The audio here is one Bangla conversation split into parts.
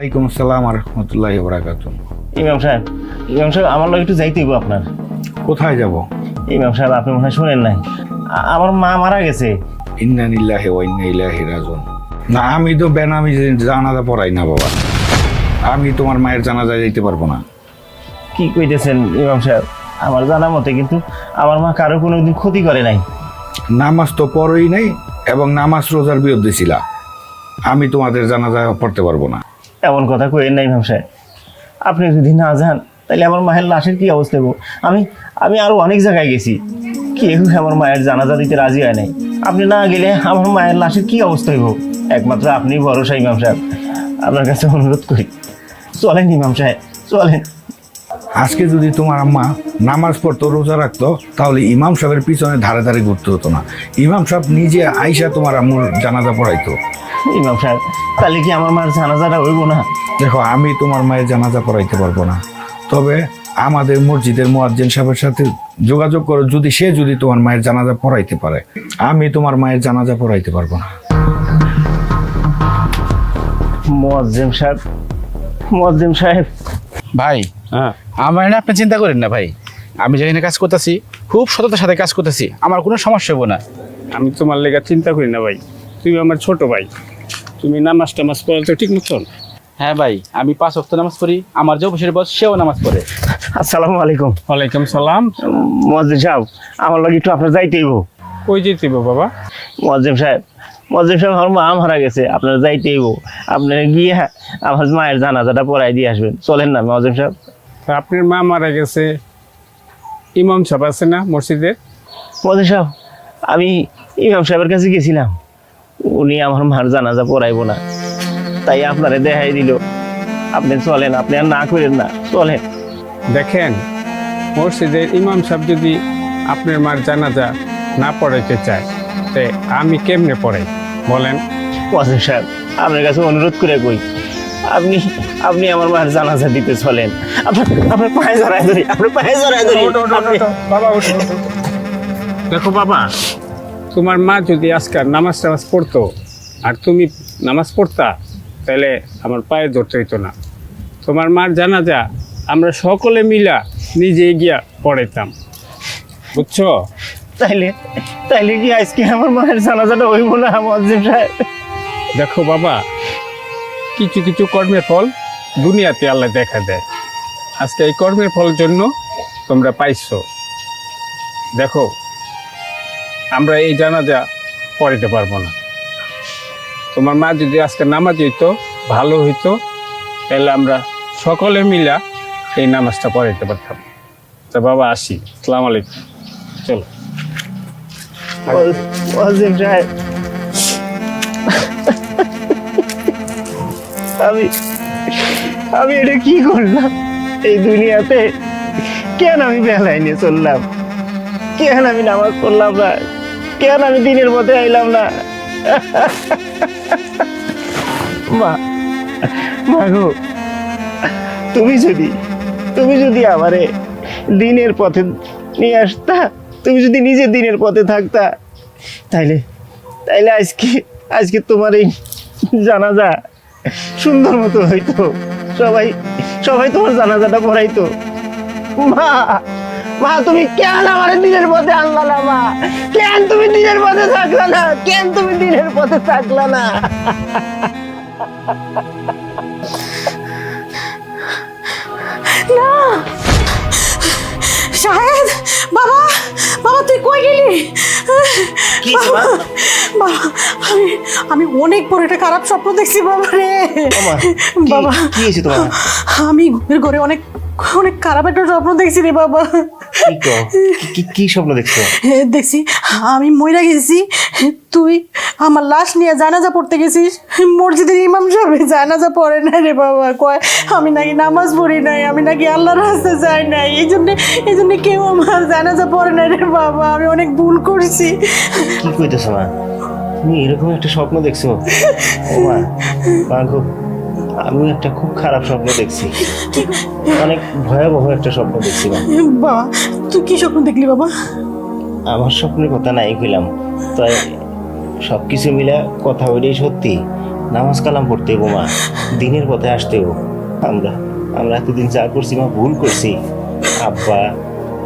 ওয়ালাইকুম আসসালাম ওয়া রাহমাতুল্লাহি ওয়া বারাকাতুহু। ইমাম সাহেব আমার লোক একটু যাইতে হইব আপনার। কোথায় যাব? ইমাম সাহেব আপনি মনে হয় শোনেন নাই, আমার মা মারা গেছে। ইন্না লিল্লাহি ওয়া ইন্না ইলাইহি রাজিউন। না, আমি তো বেনামি জানাজা পড়াই না বাবা। আমি তোমার মায়ের জানাজায় যাইতে পারবো না। কি কইতেছেন ইমাম সাহেব? আমার জানা মতে কিন্তু আমার মা কারো কোনোদিন ক্ষতি করে নাই। নামাজ তো পড়ই নাই এবং নামাজ রোজার বিরুদ্ধে ছিল। আমি তোমাদের জানাজা পড়তে পারবো না। এমন কথা কইেন না ইমাম সাহেব। আপনি যদি না যান তাহলে আমার মায়ের লাশের কি অবস্থা হইব? আমি আমি আরো অনেক জায়গায় গেছি, কেউ আমার মায়ের জানাজা দিতে রাজি হয় নাই। আপনি না গেলে আমার মায়ের লাশের কি অবস্থা হইব? একমাত্র আপনি ভরসা ইমাম সাহেব, আপনার কাছে অনুরোধ করি চলেন ইমাম সাহেব, চলেন। আজকে যদি তোমার আম্মা নামাজ পড়তো, রোজা রাখতো, তাহলে ইমাম সাহেবের পিছনে ধারে ধারে ঘুরতে হতো না। ইমাম সাহেব নিজে আইসা তোমার আম্মুর জানাজা পড়াইতো। ইমাম সাহেব তাহলে কি আমার মায়ের জানাজাটা হইব না? দেখো, আমি তোমার মায়ের জানাজা পড়াইতে পারবো না, তবে আমাদের মসজিদের মুয়াজ্জিন সাহেবের সাথে যোগাযোগ করো, যদি তোমার মায়ের জানাজা পড়াইতে পারে। আমি তোমার মায়ের জানাজা পড়াইতে পারবো না। মুয়াজ্জিম সাহেব ভাই, আমার না আপনি চিন্তা করেন না ভাই। আমি যেখানে কাজ করতেছি খুব সততার সাথে কাজ করতেছি, আমার কোনো সমস্যা হবো না। আমি তোমার লেগে চিন্তা করি না ভাই, তুমি আমার ছোট ভাই, তুমি নামাজ টামাজ পড়ো তো ঠিক মতন? হ্যাঁ ভাই, আমি 5 ওয়াক্ত নামাজ পড়ি, আমার যে অফিসের বস সেও নামাজ পড়ে। আসসালামু আলাইকুম। ওয়ালাইকুম সালাম। মুয়াজ্জিম সাহেব আমার লাগে একটু আপনার যাইতে হইব। কই যেতে বাবা? মুয়াজ্জিম সাহেব আমার মা মারা গেছে, আপনার যাইতে হইব। আপনি গিয়ে আমার মায়ের জানাজাটা পড়াই দিয়ে আসবেন। চলেন না মুয়াজ্জিম সাহেব। তা আপনার মা মারা গেছে, ইমাম সাহেব আছে না মসজিদের? মুয়াজ্জিম সাহেব আমি ইমাম সাহেবের কাছে গেছিলাম, উনি আমার মার জানাজা পড়াইবো না, তাই আপনারে দেখাই দিল। আপনি চলেন, আপনি আর না করেন না, চলেন। দেখেন, মসজিদের ইমাম সাহেব যদি আপনার মার জানাজা না পড়াইতে চায়, তে আমি কেমনে পড়াই বলেন? মুয়াজ্জিম সাহেব আপনার কাছে অনুরোধ করে কই, আপনি আপনি আমার মায়ের জানাজা দিতে চলেন। আপনার পায়ে জড়ায় ধরি, আপনার পায়ে জড়ায় ধরি। বাবা ওঠো, ওঠো। দেখো বাবা, তোমার মা যদি আজকাল নামাজ টামাজ পড়তো আর তুমি নামাজ পড়তা, তাহলে আমার পায়ে ধরতে হইতো না। তোমার মার জানাজা আমরা সকলে মিলা নিজে গিয়া পড়াইতাম, বুঝছো? তাইলে কি আজকে আমার মায়ের জানাজাটা হইব না মুয়াজ্জিম সাহেব? দেখো বাবা, কিছু কিছু কর্মের ফল দুনিয়াতে আল্লাহ দেখা দেয়। আজকে এই কর্মের ফলের জন্য তোমরা পাইছো। দেখো, আমরা এই জানাজা পড়াইতে পারবো না। তোমার মা যদি আজকে নামাজ হইতো, ভালো হইতো, তাহলে আমরা সকলে মিলা এই নামাজটা পড়াইতে পারতাম। তা বাবা আসি, আসসালামু আলাইকুম। চলো। মুয়াজ্জিম সাহেব আমি এটা কি করলাম এই দুনিয়াতে? কেন আমি বেলায় নিয়ে চললাম? কেন আমি নামাজ পড়লাম না? কেন আমি দিনের পথে আইলাম না? মা গো, তুমি যদি আমারে দিনের পথে নিয়ে আসতা, তুমি যদি নিজে দিনের পথে থাকতা, তাইলে আজকে তোমার এই জানাজা সুন্দর মতো হইতো। সবাই তোমার জানাজাটা পড়াইতো। মা তুমি কেন আমার দিনের পথে আনলা না? মা কেন তুমি দিনের পথে থাকলা না? কেন তুমি দিনের পথে থাকলা না? না শাহেদ, বাবা বাবা তুই কই গেলি? বাবা আমি অনেক বড় একটা খারাপ স্বপ্ন দেখছি বাবা রে। বাবা কি হয়েছে তোমার? আমি ঘুমের ঘরে অনেক অনেক খারাপ একটা স্বপ্ন দেখছি রে বাবা। কি স্বপ্ন দেখছো? দেখছি আমি মইরা গেছি, তুই আমার লাশ নিয়ে জানাজা পড়তে গেছিস। মসজিদের ইমাম সাহেব জানাজা পড়ে না রে বাবা, কয় আমি নাকি নামাজ পড়ি নাই, আমি নাকি আল্লাহর রাস্তায় যাই নাই, এই জন্য কেউ আমার জানাজা পড়ে না রে বাবা। আমি অনেক ভুল করছি। কি কইতেছো মা? তুমি এরকম একটা স্বপ্ন দেখছো? ও মা গো, আমি একটা খুব খারাপ স্বপ্ন দেখছি, অনেক ভয়াবহ একটা স্বপ্ন দেখছি। বাবা তুই কি স্বপ্ন দেখলি বাবা? আমার স্বপ্নের কথা নাই কইলাম, তাই সবকিছু মিলে কথা ওইটাই সত্যি। নামাজ কালাম পড়তে হবো মা, দিনের পথে আসতে হবো। আমরা আমরা এতদিন যা করছি মা, ভুল করছি। আব্বা,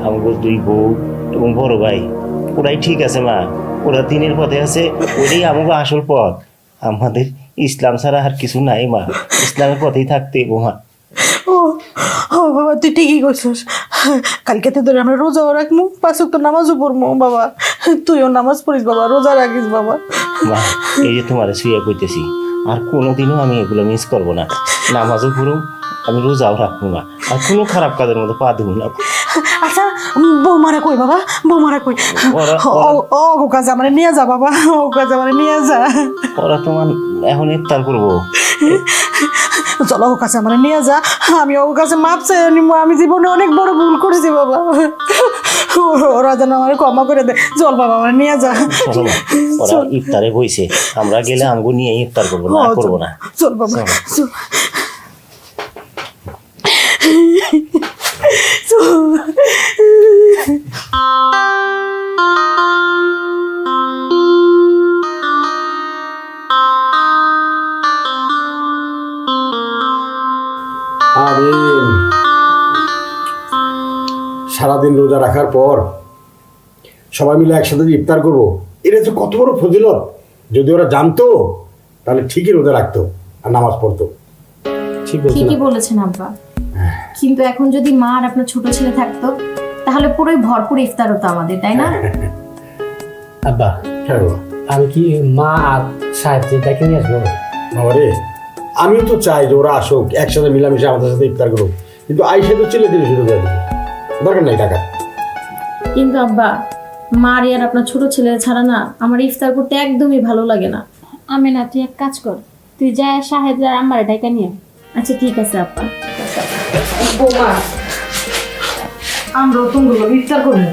আমার 2 বউ এবং বড় ভাই, ওরাই ঠিক আছে মা, ওরা দিনের পথে আছে, ওটাই আমাকে আসল পথ। আমাদের ইসলাম ছাড়া আর কিছু নাই মা, ইসলামের পথেই থাকতে হবো মা। ও ও বাবা, তুই ঠিকই করছিস। কালকে তো ধরে আমরা রোজাও রাখবো, 5 ওয়াক্ত নামাজও পড়বো বাবা। তুইও নামাজ পড়িস বাবা, রোজা রাখিস বাবা। মা, এই যে তোমার শুয়ে কইতেছি, আর কোনোদিনও আমি এগুলো মিস করবো না। নামাজও পড়ুম, আমি রোজাও রাখবো না, আর কোনো খারাপ কাজের মধ্যে পা দেবো না। আচ্ছা, বৌমারা কই বাবা, বৌমারা কই? ও কাজে আমার নিয়ে যা বাবা, ও কাজে আমার নিয়ে যা। ওরা তোমার এখন ইফতার করবো। চলো ও কাছে আমার নিয়ে যা, আমি ও কাছে মাপ চাই নিবো। আমি জীবনে অনেক বড় ভুল করছি বাবা, ওরা যেন আমার ক্ষমা করে দে। চল বাবা, আমার নিয়ে যা। চলো মা, ওরা ইফতারে বইছে, আমরা গেলে আমগো নিয়ে ইফতার করবো না, করবো না। চল বাবা, চল। আরে সারাদিন রোজা রাখার পর সবাই মিলে একসাথে যে ইফতার করবো, এটা তো কত বড় ফজিলত। যদি ওরা জানতো তাহলে ঠিকই রোজা রাখতো আর নামাজ পড়তো। ঠিক বলছি ঠিকই না? বলেছেন আব্বা, কিন্তু এখন যদি মা আর আপনার ছোট ছেলে থাকতো তাহলে পুরোই ভরপুর ইফতার হতো আমাদের, তাই না? আব্বা, হ্যাঁ বাবা। আমি কি মা আর সাহেবকে ডেকে নিয়ে আসবো? বাবা রে, আমিও তো চাই যে ওরা আসুক, একসাথে মিলামিশে আমাদের সাথে ইফতার করুক, কিন্তু আইসে তো ছেলে দিলে শুরু করে দেবে, দরকার নাই টাকা। কিন্তু আব্বা, মা আর আপনার ছোট ছেলে ছাড়া না আমার ইফতার করতে একদমই ভালো লাগে না। আমি না, তুই এক কাজ কর, তুই যা সাহেব আর আমার ডাইকা নিয়ে আয়। আচ্ছা ঠিক আছে আব্বা। বৌমা, আমরাও তুমি ইফতার করবো,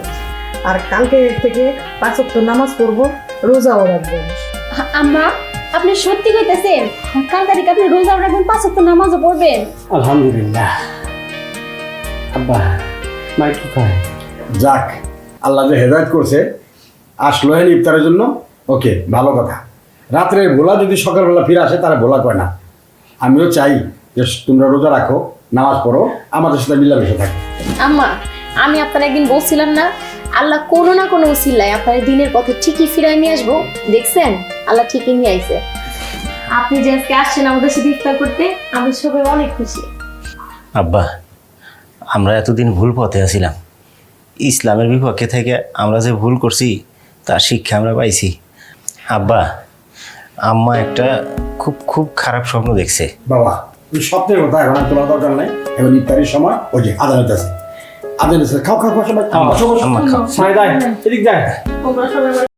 আর কালকে থেকে 5 ওয়াক্ত নামাজ পড়বো, রোজাও রাখবো। আম্মা, আপনি সত্যি কইতেছেন? কাল তারিখ আপনি রোজা রাখবেন, 5 ওয়াক্ত নামাজও পড়বেন? আলহামদুলিল্লাহ। আব্বা, মা কি কয়? যাক, আল্লাহ যে হেদায়েত করছে, আসলো হেন ইফতারের জন্য, ওকে, ভালো কথা। রাত্রে ভোলা যদি সকালবেলা ফিরে আসে তারা ভোলা কয় না। আমিও চাই যে তোমরা রোজা রাখো, নামাজ পড়ো, আমাদের সাথে মিলামিশে থাকো। আম্মা, আমি আপনার একদিন বলছিলাম না, আল্লাহ কোনো না কোনো উসিলায় আপনার দিনের পথে ঠিকই ফিরাই নিয়ে আসবো। দেখছেন, আল্লাহ ঠিকই নিয়ে আইছে। আপনি যে আজকে আসছেন আমাদের সাথে ইফতার করতে, আমরা সবাই অনেক খুশি। আব্বা, আমরা এতদিন ভুল পথে আছিলাম, ইসলামের বিপক্ষে থেকে আমরা যে ভুল করছি তার শিক্ষা আমরা পাইছি। আব্বা, আম্মা একটা খুব খুব খারাপ স্বপ্ন দেখছে। বাবা, তুই স্বপ্নের কথা এখন আর তোলার দরকার নাই। এখন ইফতারের সময় ওই যে আদালত আছে, আদালত আছে, খাও খাও খাও সবাই, বসো, বসো। আম্মা খাও। সাহেব, এদিক যায়। তোমরা সবাই